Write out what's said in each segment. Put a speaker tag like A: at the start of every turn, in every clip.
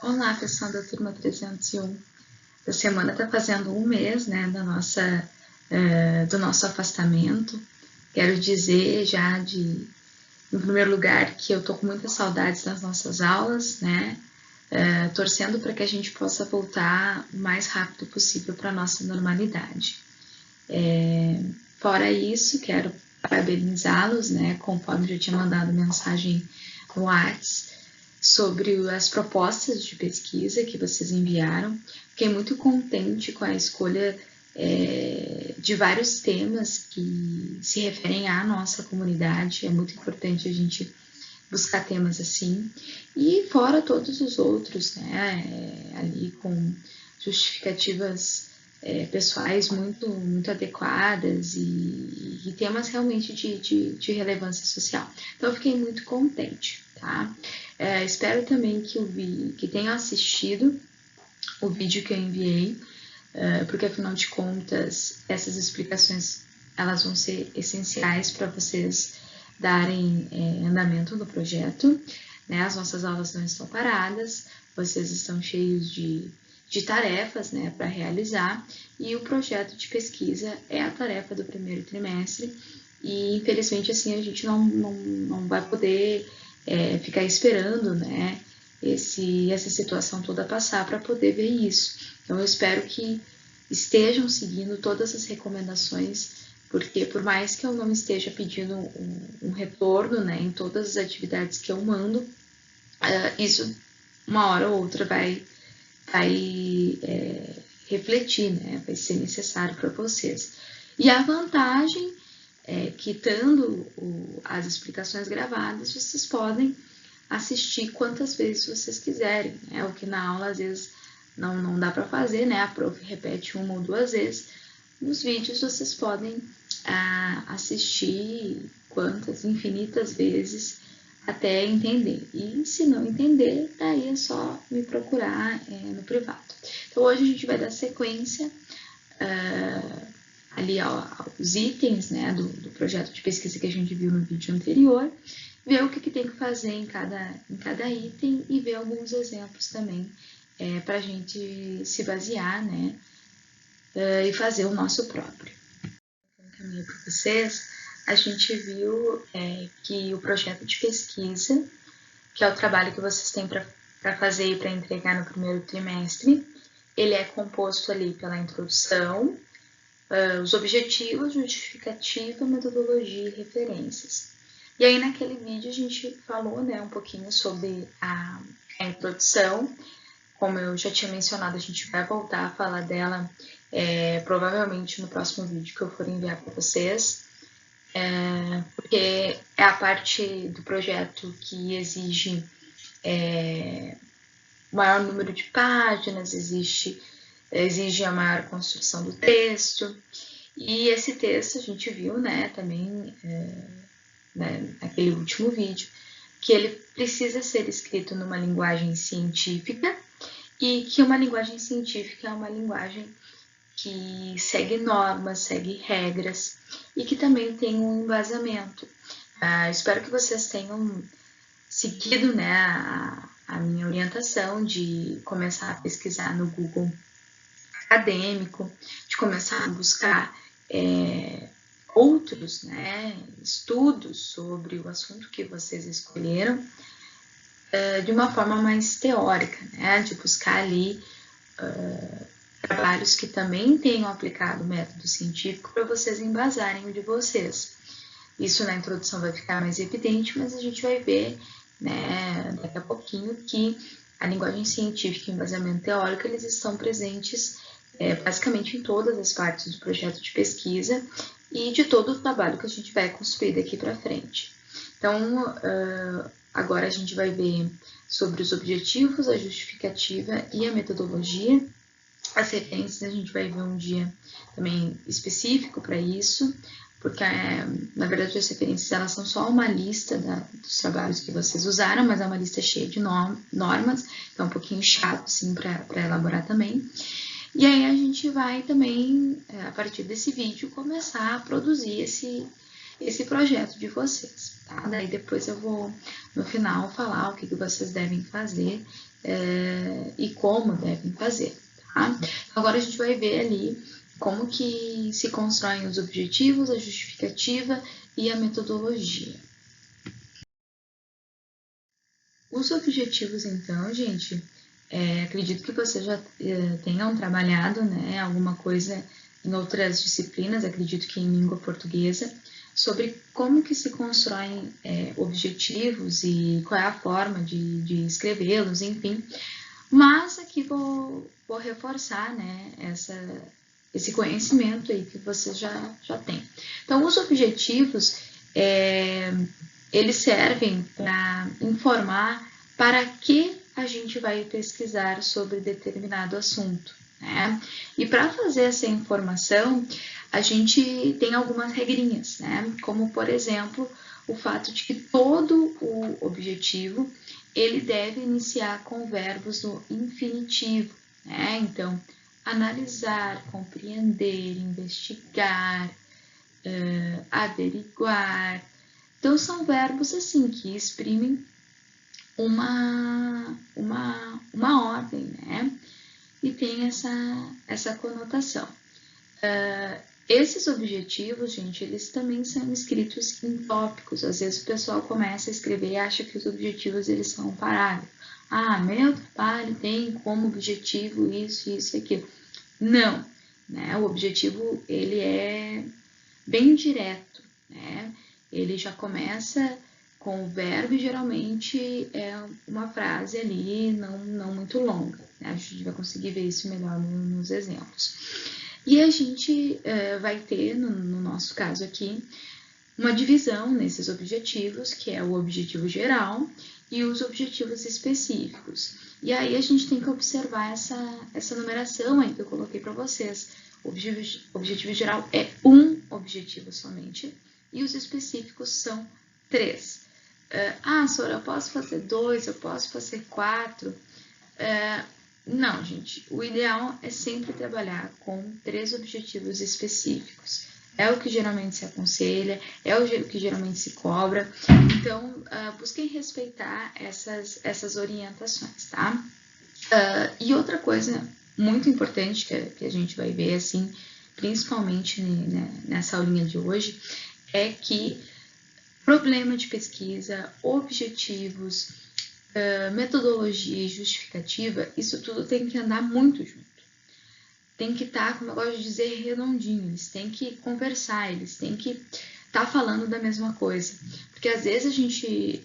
A: Olá, pessoal da turma 301. A semana está fazendo um mês, né, do nosso afastamento. Quero dizer já em primeiro lugar, que eu estou com muitas saudades das nossas aulas, né, torcendo para que a gente possa voltar o mais rápido possível para a nossa normalidade. Fora isso, quero parabenizá-los, né, conforme já tinha mandado mensagem no WhatsApp, sobre as propostas de pesquisa que vocês enviaram. Fiquei muito contente com a escolha de vários temas que se referem à nossa comunidade. É muito importante a gente buscar temas assim. E fora todos os outros, né, ali com justificativas pessoais muito adequadas e temas realmente de relevância social. Então, eu fiquei muito contente, tá? Espero também que tenham assistido o vídeo que eu enviei, porque afinal de contas, essas explicações elas vão ser essenciais para vocês darem andamento no projeto, né? As nossas aulas não estão paradas, vocês estão cheios de tarefas, né, para realizar, e o projeto de pesquisa é a tarefa do primeiro trimestre, e infelizmente assim a gente não vai poder ficar esperando, né, essa situação toda passar para poder ver isso. Então eu espero que estejam seguindo todas as recomendações, porque por mais que eu não esteja pedindo um retorno, né, em todas as atividades que eu mando, isso uma hora ou outra vai refletir, né? Vai ser necessário para vocês. E a vantagem é que, estando as explicações gravadas, vocês podem assistir quantas vezes vocês quiserem, né? O que na aula às vezes não dá para fazer, né? A prof repete uma ou duas vezes. Nos vídeos vocês podem assistir quantas, infinitas vezes até entender. E se não entender, daí é só me procurar no privado. Então hoje a gente vai dar sequência ali aos itens, né, do projeto de pesquisa que a gente viu no vídeo anterior, ver o que tem que fazer em cada item e ver alguns exemplos também para a gente se basear, né, e fazer o nosso próprio. Encaminhei para vocês, a gente viu que o projeto de pesquisa, que é o trabalho que vocês têm para fazer e para entregar no primeiro trimestre, ele é composto ali pela introdução, os objetivos, justificativa, metodologia e referências. E aí naquele vídeo a gente falou, né, um pouquinho sobre a introdução. Como eu já tinha mencionado, a gente vai voltar a falar dela provavelmente no próximo vídeo que eu for enviar para vocês, porque é a parte do projeto que exige maior número de páginas, exige a maior construção do texto, e esse texto a gente viu, né, também naquele último vídeo, que ele precisa ser escrito numa linguagem científica, e que uma linguagem científica é uma linguagem que segue normas, segue regras, e que também tem um embasamento. Espero que vocês tenham seguido, né, a minha orientação de começar a pesquisar no Google acadêmico, de começar a buscar outros, né, estudos sobre o assunto que vocês escolheram, de uma forma mais teórica, né, de buscar ali trabalhos que também tenham aplicado o método científico para vocês embasarem o de vocês. Isso na introdução vai ficar mais evidente, mas a gente vai ver, né, daqui a pouquinho, que a linguagem científica e o embasamento teórico eles estão presentes basicamente em todas as partes do projeto de pesquisa e de todo o trabalho que a gente vai construir daqui para frente. Então, agora a gente vai ver sobre os objetivos, a justificativa e a metodologia. As referências a gente vai ver um dia também específico para isso, porque na verdade as referências elas são só uma lista dos trabalhos que vocês usaram, mas é uma lista cheia de normas, então é um pouquinho chato assim para elaborar também. E aí a gente vai também, a partir desse vídeo, começar a produzir esse projeto de vocês, tá? Daí depois eu vou, no final, falar o que vocês devem fazer e como devem fazer, tá? Agora a gente vai ver ali como que se constroem os objetivos, a justificativa e a metodologia. Os objetivos, então, gente, acredito que vocês já tenham trabalhado, né, alguma coisa em outras disciplinas, acredito que em língua portuguesa, sobre como que se constroem objetivos e qual é a forma de escrevê-los, enfim. Mas aqui vou reforçar, né, esse conhecimento aí que vocês já têm. Então, os objetivos, eles servem para informar para que a gente vai pesquisar sobre determinado assunto, né? E para fazer essa informação, a gente tem algumas regrinhas, né? Como, por exemplo, o fato de que todo o objetivo, ele deve iniciar com verbos no infinitivo, né? Então, analisar, compreender, investigar, averiguar. Então, são verbos assim que exprimem uma ordem, né? E tem essa conotação. Esses objetivos, gente, eles também são escritos em tópicos. Às vezes o pessoal começa a escrever e acha que os objetivos eles são um parágrafo. Ah, meu trabalho tem como objetivo isso, isso e aquilo. Não, né? O objetivo ele é bem direto, né? Ele já começa com o verbo e geralmente é uma frase ali não muito longa, né? A gente vai conseguir ver isso melhor nos exemplos. E a gente vai ter, no nosso caso aqui, uma divisão nesses objetivos, que é o objetivo geral e os objetivos específicos. E aí a gente tem que observar essa numeração aí que eu coloquei para vocês. O objetivo geral é um objetivo somente e os específicos são 3. Sora, eu posso fazer 2, eu posso fazer 4. Não, gente, o ideal é sempre trabalhar com 3 objetivos específicos. É o que geralmente se aconselha, é o que geralmente se cobra. Então, busquem respeitar essas orientações, tá? E outra coisa muito importante que a gente vai ver, assim, principalmente nessa aulinha de hoje, é que problema de pesquisa, objetivos, metodologia e justificativa, isso tudo tem que andar muito junto. Tem que estar, como eu gosto de dizer, redondinho. Eles têm que conversar, eles têm que estar falando da mesma coisa. Porque às vezes a gente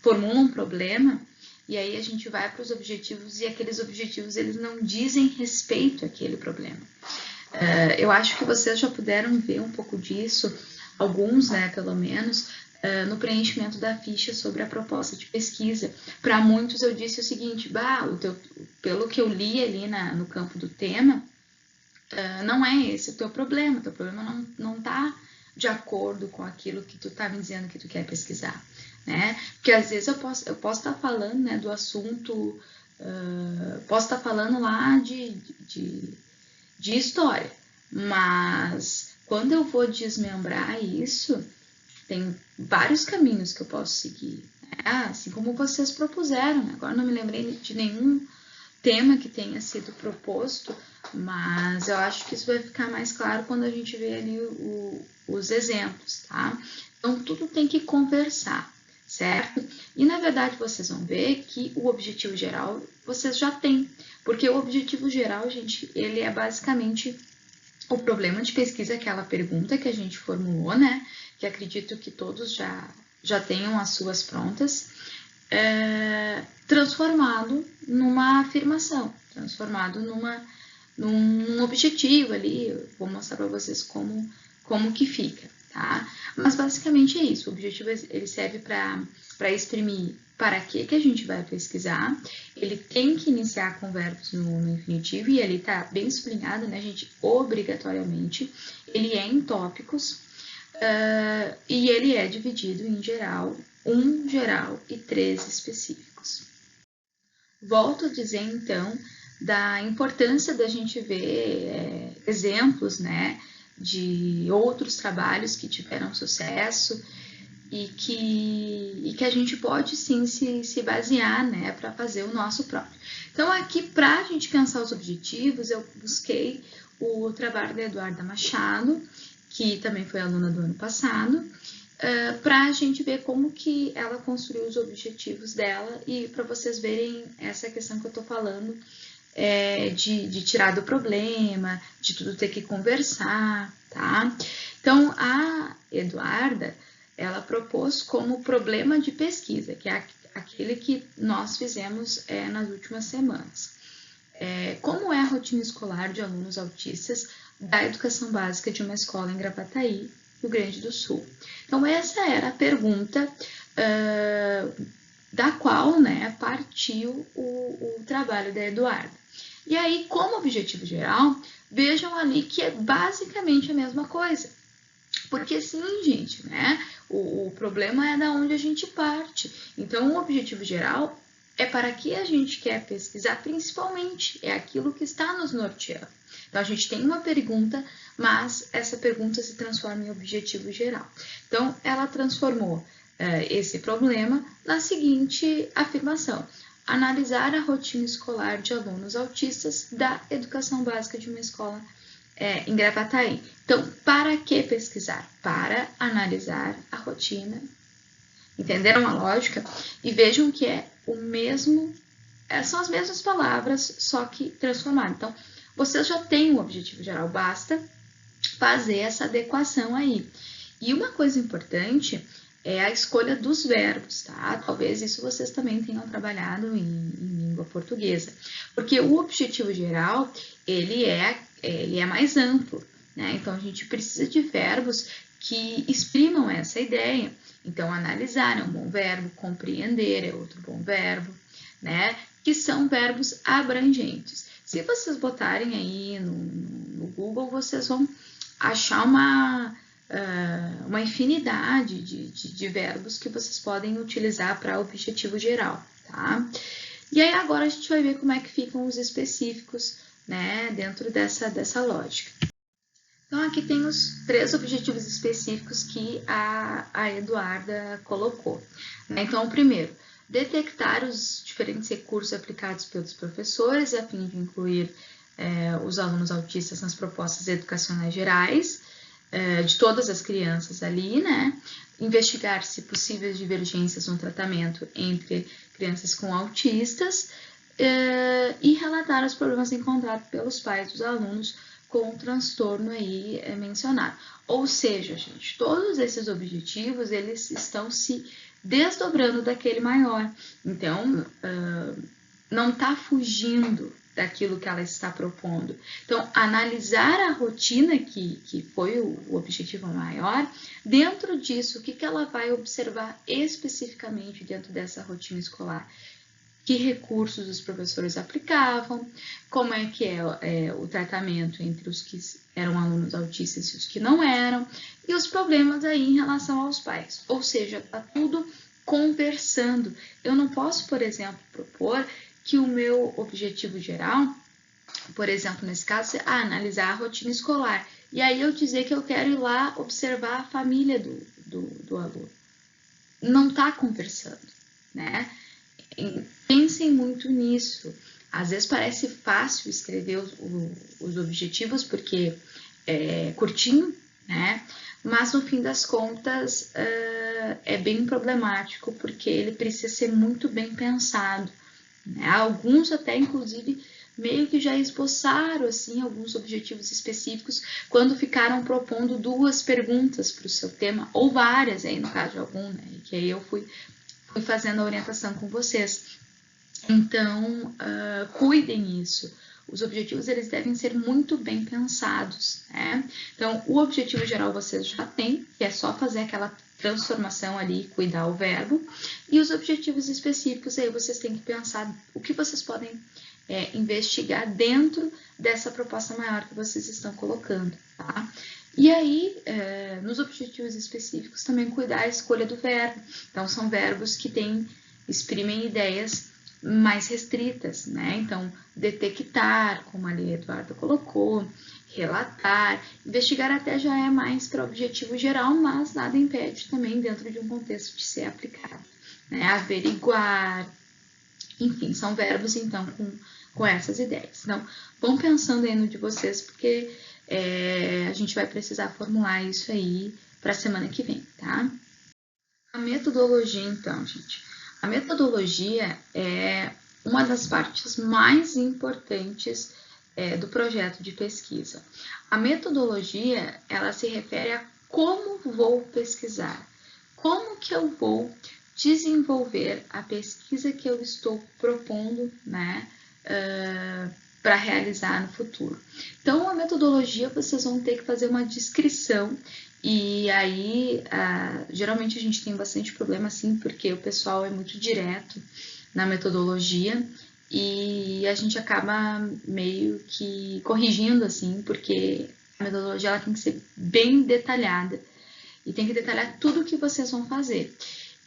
A: formula um problema e aí a gente vai para os objetivos e aqueles objetivos eles não dizem respeito àquele problema. Eu acho que vocês já puderam ver um pouco disso, alguns, né, pelo menos, no preenchimento da ficha sobre a proposta de pesquisa. Para muitos eu disse o seguinte, pelo que eu li ali no campo do tema, não é esse o teu problema não está de acordo com aquilo que tu está me dizendo que tu quer pesquisar, né? Porque às vezes eu posso estar falando, né, do assunto, posso estar falando lá de história, mas quando eu vou desmembrar isso, tem vários caminhos que eu posso seguir, né? Assim como vocês propuseram, né? Agora não me lembrei de nenhum tema que tenha sido proposto, mas eu acho que isso vai ficar mais claro quando a gente vê ali os exemplos, tá? Então, tudo tem que conversar, certo? E, na verdade, vocês vão ver que o objetivo geral vocês já têm, porque o objetivo geral, gente, ele é basicamente o problema de pesquisa, aquela pergunta que a gente formulou, né? Que acredito que todos já tenham as suas prontas, transformado numa afirmação, transformado num objetivo ali. Eu vou mostrar para vocês como que fica, tá? Mas basicamente é isso. O objetivo ele serve para exprimir para que a gente vai pesquisar. Ele tem que iniciar com verbos no infinitivo e ele está bem sublinhado, né, gente? Obrigatoriamente. Ele é em tópicos e ele é dividido em geral, um geral e 3 específicos. Volto a dizer, então, da importância da gente ver exemplos, né, de outros trabalhos que tiveram sucesso e que a gente pode sim se basear, né, para fazer o nosso próprio. Então, aqui, para a gente pensar os objetivos, eu busquei o trabalho da Eduarda Machado, que também foi aluna do ano passado, para a gente ver como que ela construiu os objetivos dela e para vocês verem essa questão que eu estou falando, de tirar do problema, de tudo ter que conversar, tá? Então, a Eduarda, ela propôs como problema de pesquisa, que é aquele que nós fizemos nas últimas semanas. Como é a rotina escolar de alunos autistas da educação básica de uma escola em Gravataí, Rio Grande do Sul? Então, essa era a pergunta da qual, né, partiu o trabalho da Eduarda. E aí, como objetivo geral, vejam ali que é basicamente a mesma coisa. Porque sim, gente, né? O problema é da onde a gente parte. Então, o objetivo geral é para que a gente quer pesquisar, principalmente, é aquilo que está nos norteando. Então, a gente tem uma pergunta, mas essa pergunta se transforma em objetivo geral. Então, ela transformou esse problema na seguinte afirmação: analisar a rotina escolar de alunos autistas da educação básica de uma escola em Gravataí. Então, para que pesquisar? Para analisar a rotina. Entenderam a lógica? E vejam que é o mesmo, são as mesmas palavras, só que transformadas. Então, vocês já têm o objetivo geral, basta fazer essa adequação aí. E uma coisa importante é a escolha dos verbos, tá? Talvez isso vocês também tenham trabalhado em língua portuguesa. Porque o objetivo geral, ele é mais amplo, né? Então, a gente precisa de verbos que exprimam essa ideia. Então, analisar é um bom verbo, compreender é outro bom verbo, né? Que são verbos abrangentes. Se vocês botarem aí no Google, vocês vão achar uma infinidade de verbos que vocês podem utilizar para objetivo geral, tá? E aí agora a gente vai ver como é que ficam os específicos, né, dentro dessa lógica. Então, aqui tem os 3 objetivos específicos que a Eduarda colocou. Então, o primeiro, detectar os diferentes recursos aplicados pelos professores a fim de incluir os alunos autistas nas propostas educacionais gerais de todas as crianças ali, né? Investigar se possíveis divergências no tratamento entre crianças com autistas e relatar os problemas encontrados pelos pais dos alunos com o transtorno aí mencionado. Ou seja, gente, todos esses objetivos, eles estão se desdobrando daquele maior. Então, não está fugindo daquilo que ela está propondo. Então, analisar a rotina, que foi o objetivo maior, dentro disso, o que ela vai observar especificamente dentro dessa rotina escolar? Que recursos os professores aplicavam, como é que é o tratamento entre os que eram alunos autistas e os que não eram, e os problemas aí em relação aos pais. Ou seja, está tudo conversando. Eu não posso, por exemplo, propor que o meu objetivo geral, por exemplo, nesse caso, é analisar a rotina escolar. E aí eu dizer que eu quero ir lá observar a família do aluno. Não está conversando, né? Pensem muito nisso. Às vezes parece fácil escrever os objetivos porque é curtinho, né? Mas no fim das contas é bem problemático porque ele precisa ser muito bem pensado, né? Alguns até inclusive meio que já esboçaram assim alguns objetivos específicos quando ficaram propondo 2 perguntas para o seu tema ou várias aí no caso de algum, né? Que aí eu fui fazendo a orientação com vocês. Então, cuidem isso. Os objetivos, eles devem ser muito bem pensados, né? Então, o objetivo geral vocês já têm, que é só fazer aquela transformação ali, cuidar o verbo. E os objetivos específicos, aí vocês têm que pensar o que vocês podem investigar dentro dessa proposta maior que vocês estão colocando, tá? E aí, nos objetivos específicos, também cuidar a escolha do verbo. Então, são verbos que exprimem ideias mais restritas, né? Então, detectar, como ali a Eduarda colocou, relatar, investigar até já é mais para objetivo geral, mas nada impede também dentro de um contexto de ser aplicado, né? Averiguar, enfim, são verbos então com essas ideias. Então, vão pensando aí no de vocês, porque a gente vai precisar formular isso aí para a semana que vem, tá? A metodologia, então, gente. A metodologia é uma das partes mais importantes do projeto de pesquisa. A metodologia, ela se refere a como vou pesquisar, como que eu vou desenvolver a pesquisa que eu estou propondo, né, para realizar no futuro. Então, a metodologia, vocês vão ter que fazer uma descrição e aí, geralmente a gente tem bastante problema assim, porque o pessoal é muito direto na metodologia e a gente acaba meio que corrigindo assim, porque a metodologia ela tem que ser bem detalhada e tem que detalhar tudo que vocês vão fazer.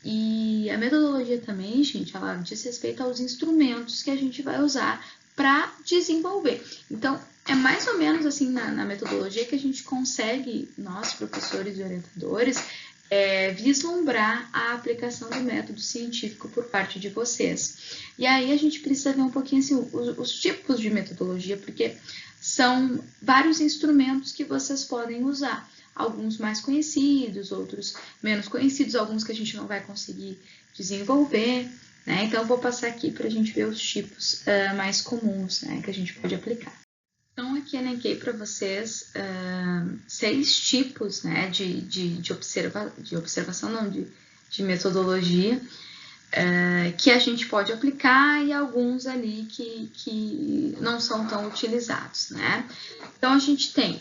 A: E a metodologia também, gente, ela diz respeito aos instrumentos que a gente vai usar para desenvolver. Então, é mais ou menos assim na metodologia que a gente consegue, nós, professores e orientadores, vislumbrar a aplicação do método científico por parte de vocês. E aí a gente precisa ver um pouquinho assim, os tipos de metodologia, porque são vários instrumentos que vocês podem usar. Alguns mais conhecidos, outros menos conhecidos, alguns que a gente não vai conseguir desenvolver, né? Então, eu vou passar aqui para a gente ver os tipos mais comuns, né, que a gente pode aplicar. Então, aqui elenquei para vocês 6 tipos, né, de observação, não, de metodologia, que a gente pode aplicar e alguns ali que não são tão utilizados, né? Então, a gente tem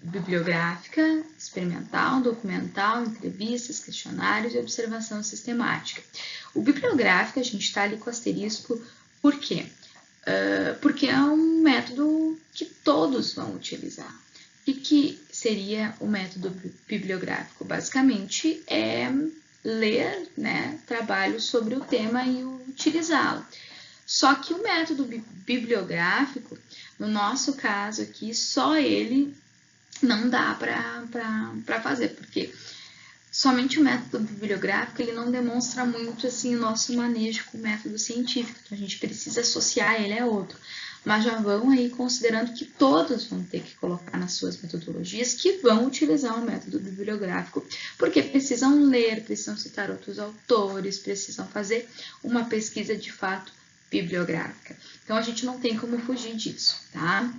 A: bibliográfica, experimental, documental, entrevistas, questionários e observação sistemática. O bibliográfico, a gente está ali com asterisco, por quê? Porque é um método que todos vão utilizar. O que seria o método bibliográfico? Basicamente, é ler, né, trabalhos sobre o tema e utilizá-lo. Só que o método bibliográfico, no nosso caso aqui, só ele não dá para fazer, porque somente o método bibliográfico ele não demonstra muito assim o nosso manejo com o método científico, então a gente precisa associar ele a outro. Mas já vão aí considerando que todos vão ter que colocar nas suas metodologias que vão utilizar o método bibliográfico, porque precisam ler, precisam citar outros autores, precisam fazer uma pesquisa de fato bibliográfica. Então a gente não tem como fugir disso, tá?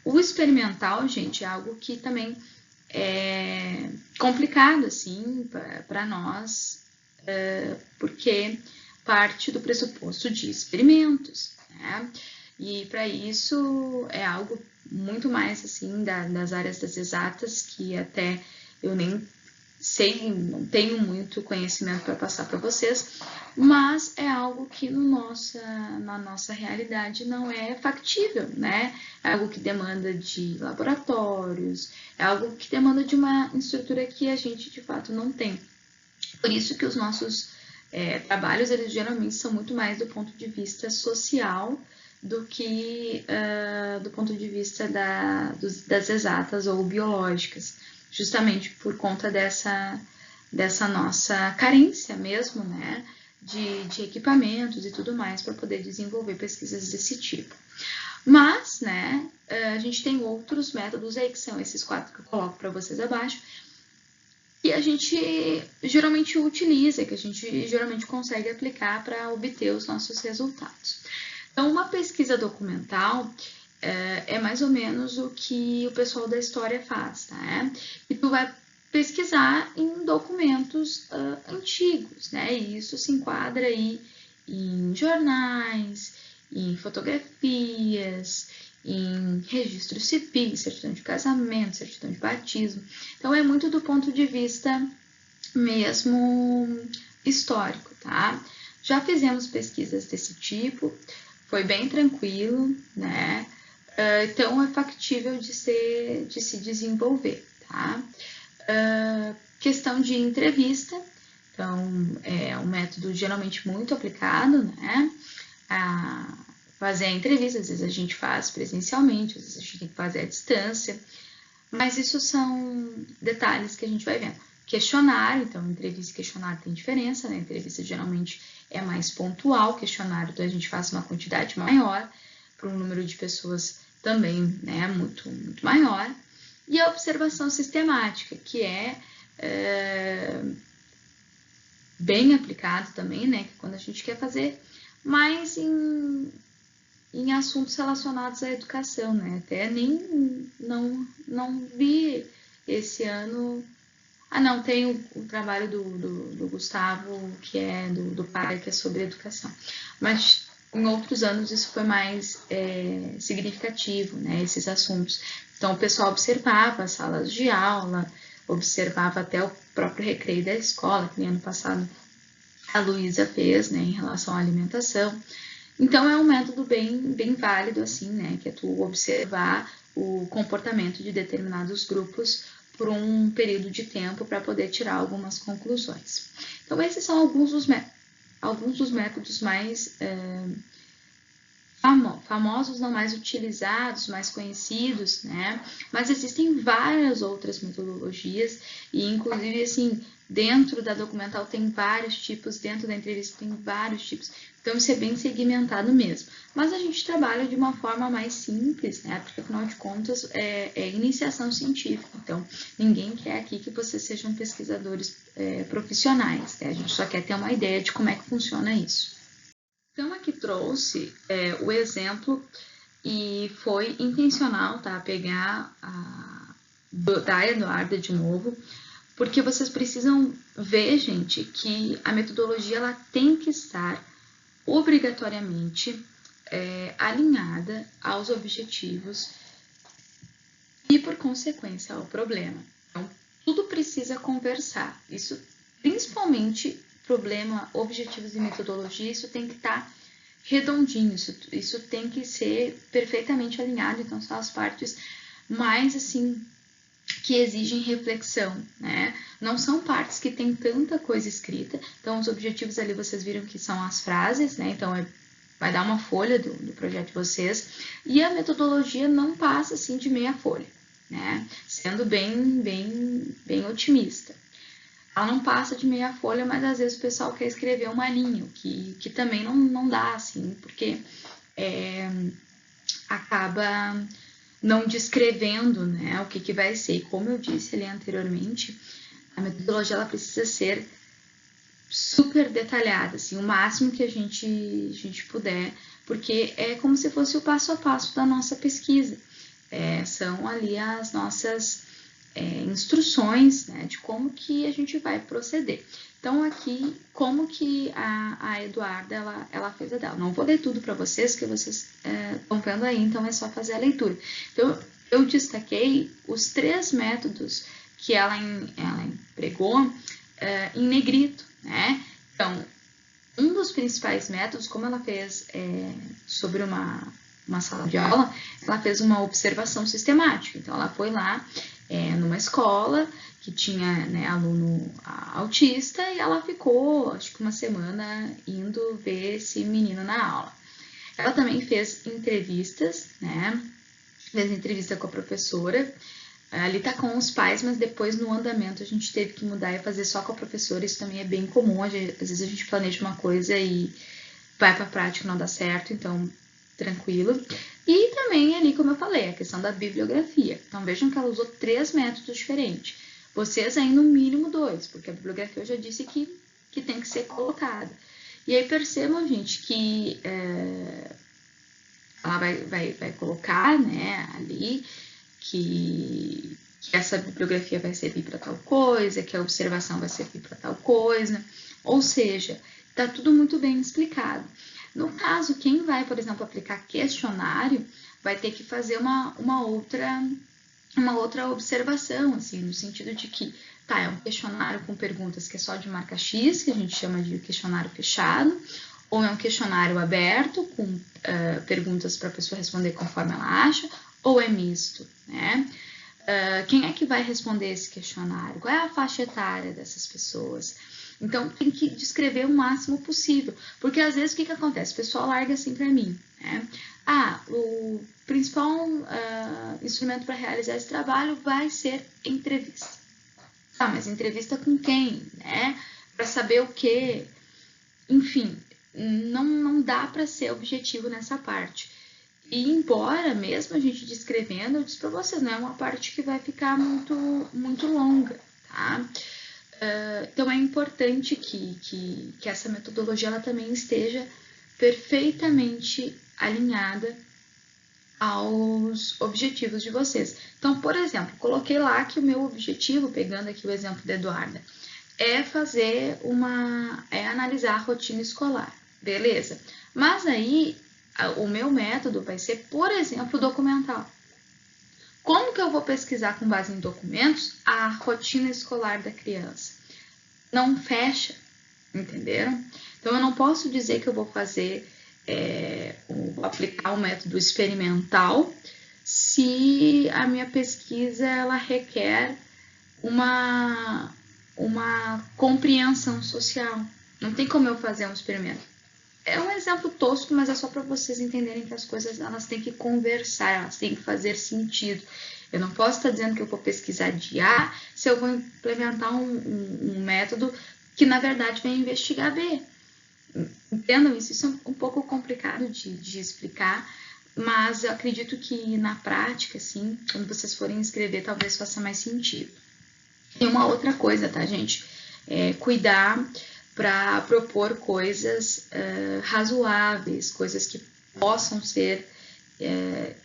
A: O experimental, gente, é algo que também é complicado, assim, para nós, porque parte do pressuposto de experimentos, né? E para isso é algo muito mais, assim, das áreas das exatas, que até eu nem sei, não tenho muito conhecimento para passar para vocês, mas é algo que na nossa realidade não é factível, né? É algo que demanda de laboratórios, é algo que demanda de uma estrutura que a gente de fato não tem. Por isso que os nossos trabalhos, eles geralmente são muito mais do ponto de vista social do que do ponto de vista das exatas ou biológicas, justamente por conta dessa nossa carência mesmo, né, de equipamentos e tudo mais para poder desenvolver pesquisas desse tipo. Mas, né, a gente tem outros métodos aí, que são esses 4 que eu coloco para vocês abaixo, que a gente geralmente utiliza, que a gente geralmente consegue aplicar para obter os nossos resultados. Então, uma pesquisa documental é mais ou menos o que o pessoal da história faz, tá? E tu vai pesquisar em documentos antigos, né? E isso se enquadra aí em jornais, em fotografias, em registros civis, certidão de casamento, certidão de batismo. Então, é muito do ponto de vista mesmo histórico, tá? Já fizemos pesquisas desse tipo, foi bem tranquilo, né? Então, é factível de se desenvolver, tá? Questão de entrevista, Então, é um método geralmente muito aplicado, né? A fazer a entrevista, às vezes a gente faz presencialmente, às vezes a gente tem que fazer à distância, mas isso são detalhes que a gente vai vendo. Questionário, então entrevista e questionário tem diferença, né? Entrevista geralmente é mais pontual, questionário então a gente faz uma quantidade maior, para um número de pessoas também, né, muito maior. E a observação sistemática, que é bem aplicado também, né, que é quando a gente quer fazer mais em assuntos relacionados à educação, né, até nem não vi esse ano. Não, tem o trabalho do Gustavo, que é do pai, que é sobre educação. Mas em outros anos isso foi mais significativo, né, esses assuntos. Então o pessoal observava as salas de aula, observava até o próprio recreio da escola, que no ano passado a Luísa fez, né, em relação à alimentação. Então é um método bem válido, assim, né, que é tu observar o comportamento de determinados grupos por um período de tempo para poder tirar algumas conclusões. Então esses são alguns dos métodos mais famosos, não mais utilizados, mais conhecidos, né? Mas existem várias outras metodologias e, inclusive, assim, dentro da documental tem vários tipos, dentro da entrevista tem vários tipos. Então, isso é bem segmentado mesmo. Mas a gente trabalha de uma forma mais simples, né? Porque, afinal de contas, é iniciação científica. Então, ninguém quer aqui que vocês sejam pesquisadores profissionais, né? A gente só quer ter uma ideia de como é que funciona isso. Então, aqui trouxe o exemplo e foi intencional, tá? Pegar da Eduarda de novo, porque vocês precisam ver, gente, que a metodologia ela tem que estar obrigatoriamente alinhada aos objetivos e, por consequência, ao problema. Então, tudo precisa conversar. Isso, principalmente, problema, objetivos e metodologia, isso tem que estar redondinho, isso tem que ser perfeitamente alinhado. Então, são as partes mais, assim, que exigem reflexão, né? Não são partes que tem tanta coisa escrita. Então, os objetivos ali vocês viram que são as frases, né? Então, vai dar uma folha do projeto de vocês. E a metodologia não passa, assim, de meia folha, né? Sendo bem otimista. Ela não passa de meia folha, mas às vezes o pessoal quer escrever uma linha, que também não dá, assim, porque acaba não descrevendo, né, o que vai ser. E como eu disse ali anteriormente, a metodologia ela precisa ser super detalhada, assim, o máximo que a gente puder, porque é como se fosse o passo a passo da nossa pesquisa. São ali as nossas instruções, né, de como que a gente vai proceder. Então, aqui, como que a Eduarda, ela fez a dela. Não vou ler tudo para vocês, que vocês estão vendo aí, então é só fazer a leitura. Então, eu destaquei os 3 métodos que ela empregou em negrito, né? Então, um dos principais métodos, como ela fez sobre uma sala de aula, ela fez uma observação sistemática. Então, ela foi lá numa escola que tinha, né, aluno autista e ela ficou, acho que uma semana, indo ver esse menino na aula. Ela também fez entrevistas, né? Fez entrevista com a professora. Ali tá com os pais, mas depois no andamento a gente teve que mudar e fazer só com a professora. Isso também é bem comum. Às vezes a gente planeja uma coisa e vai para a prática e não dá certo, então tranquilo. E também ali, como eu falei, a questão da bibliografia. Então vejam que ela usou 3 métodos diferentes. Vocês aí no mínimo 2, porque a bibliografia eu já disse que tem que ser colocada. E aí percebam, gente, que ela vai colocar, né, ali que essa bibliografia vai servir para tal coisa, que a observação vai servir para tal coisa. Ou seja, está tudo muito bem explicado. No caso, quem vai, por exemplo, aplicar questionário, vai ter que fazer uma outra observação, assim, no sentido de que, tá, é um questionário com perguntas que é só de marca X, que a gente chama de questionário fechado, ou é um questionário aberto, com perguntas para a pessoa responder conforme ela acha, ou é misto, né? Quem é que vai responder esse questionário? Qual é a faixa etária dessas pessoas? Então, tem que descrever o máximo possível, porque às vezes o que acontece? O pessoal larga assim para mim, né? O principal instrumento para realizar esse trabalho vai ser entrevista. Mas entrevista com quem, né? Para saber o quê? Enfim, não dá para ser objetivo nessa parte. E embora, mesmo a gente descrevendo, eu disse para vocês, não é uma parte que vai ficar muito longa, tá? Então é importante que essa metodologia ela também esteja perfeitamente alinhada aos objetivos de vocês. Então, por exemplo, coloquei lá que o meu objetivo, pegando aqui o exemplo da Eduarda, é analisar a rotina escolar, beleza? Mas aí, o meu método vai ser, por exemplo, documental. Como que eu vou pesquisar com base em documentos a rotina escolar da criança? Não fecha, entenderam? Então, eu não posso dizer que eu vou fazer, aplicar um método experimental se a minha pesquisa ela requer uma compreensão social. Não tem como eu fazer um experimento. É um exemplo tosco, mas é só para vocês entenderem que as coisas elas têm que conversar, elas têm que fazer sentido. Eu não posso estar dizendo que eu vou pesquisar de A se eu vou implementar um método que, na verdade, vai investigar B. Entendam isso? Isso é um pouco complicado de explicar, mas eu acredito que na prática, assim, quando vocês forem escrever, talvez faça mais sentido. E uma outra coisa, tá, gente? Cuidar para propor coisas razoáveis, coisas que possam ser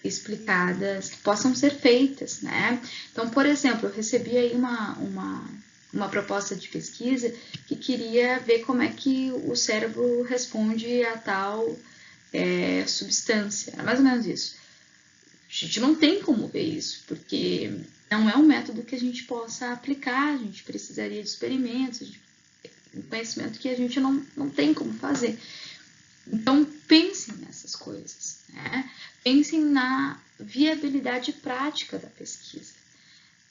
A: explicadas, que possam ser feitas, né? Então, por exemplo, eu recebi aí uma proposta de pesquisa que queria ver como é que o cérebro responde a tal substância. Era mais ou menos isso. A gente não tem como ver isso, porque não é um método que a gente possa aplicar, a gente precisaria de experimentos, um conhecimento que a gente não tem como fazer. Então, pensem nessas coisas, né? Pensem na viabilidade prática da pesquisa.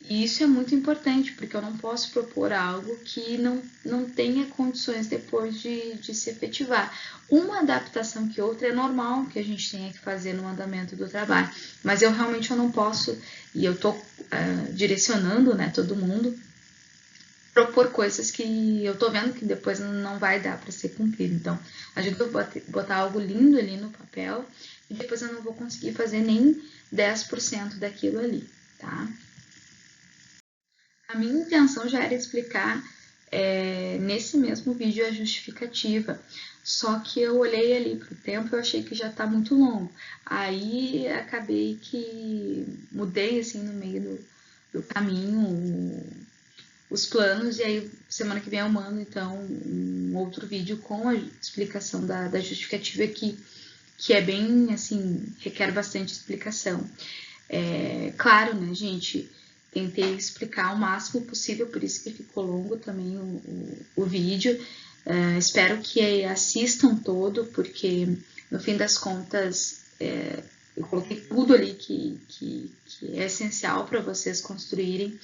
A: E isso é muito importante, porque eu não posso propor algo que não tenha condições depois de se efetivar. Uma adaptação que outra é normal que a gente tenha que fazer no andamento do trabalho, mas eu realmente não posso, e eu estou direcionando, né, todo mundo, propor coisas que eu estou vendo que depois não vai dar para ser cumprido. Então, a gente vai botar algo lindo ali no papel e depois eu não vou conseguir fazer nem 10% daquilo ali, tá? A minha intenção já era explicar nesse mesmo vídeo a justificativa, só que eu olhei ali para o tempo e eu achei que já está muito longo. Aí acabei que mudei assim no meio do caminho os planos, e aí semana que vem eu mando então um outro vídeo com a explicação da justificativa que é bem assim, requer bastante explicação. Claro, né, gente? Tentei explicar o máximo possível, por isso que ficou longo também o vídeo. Espero que assistam todo, porque no fim das contas eu coloquei tudo ali que é essencial para vocês construírem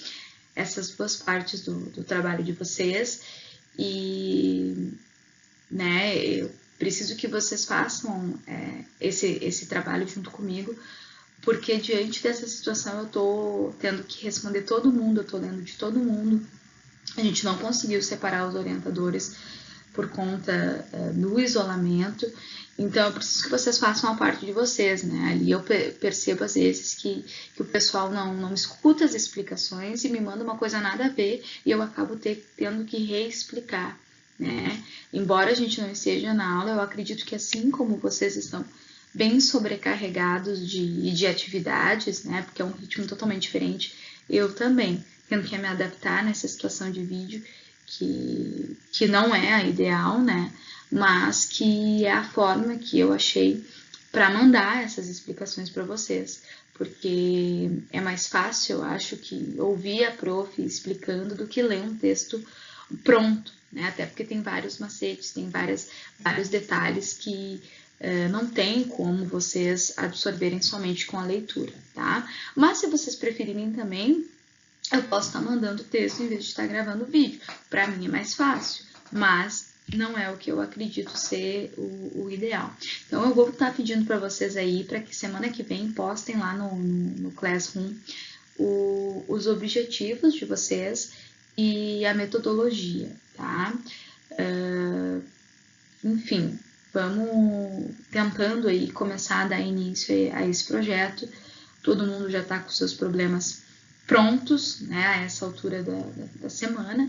A: essas duas partes do trabalho de vocês. E né, eu preciso que vocês façam esse trabalho junto comigo, porque diante dessa situação eu tô tendo que responder todo mundo, eu tô lendo de todo mundo. A gente não conseguiu separar os orientadores por conta do isolamento, então eu preciso que vocês façam a parte de vocês, né? Ali eu percebo às vezes que o pessoal não escuta as explicações e me manda uma coisa nada a ver e eu acabo tendo que reexplicar, né? Embora a gente não esteja na aula, eu acredito que assim como vocês estão bem sobrecarregados de atividades, né? Porque é um ritmo totalmente diferente. Eu também tendo que me adaptar nessa situação de vídeo que não é a ideal, né? Mas que é a forma que eu achei para mandar essas explicações para vocês, porque é mais fácil, eu acho, que ouvir a prof explicando do que ler um texto pronto, né? Até porque tem vários macetes, tem vários detalhes que não tem como vocês absorverem somente com a leitura, tá? Mas se vocês preferirem também, eu posso estar mandando texto em vez de estar gravando vídeo. Para mim é mais fácil, mas não é o que eu acredito ser o ideal. Então, eu vou estar pedindo para vocês aí, para que semana que vem postem lá no Classroom os objetivos de vocês e a metodologia, tá? Enfim, vamos tentando aí começar a dar início a esse projeto. Todo mundo já está com seus problemas prontos, né, a essa altura da semana,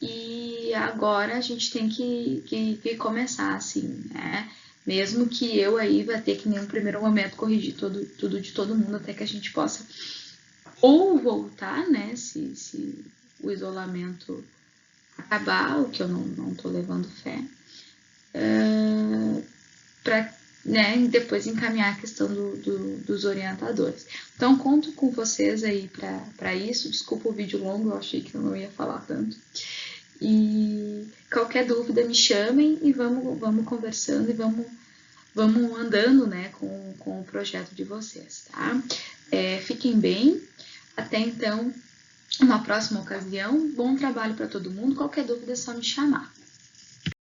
A: e agora a gente tem que começar, assim, né, mesmo que eu aí vá ter que, em um primeiro momento, corrigir tudo de todo mundo, até que a gente possa ou voltar, né, se o isolamento acabar, o que eu não tô levando fé, para, né, depois encaminhar a questão dos orientadores. Então, conto com vocês aí para isso. Desculpa o vídeo longo, eu achei que eu não ia falar tanto. E qualquer dúvida me chamem e vamos conversando e vamos andando, né, com o projeto de vocês, tá? Fiquem bem. Até então, uma próxima ocasião. Bom trabalho para todo mundo. Qualquer dúvida é só me chamar.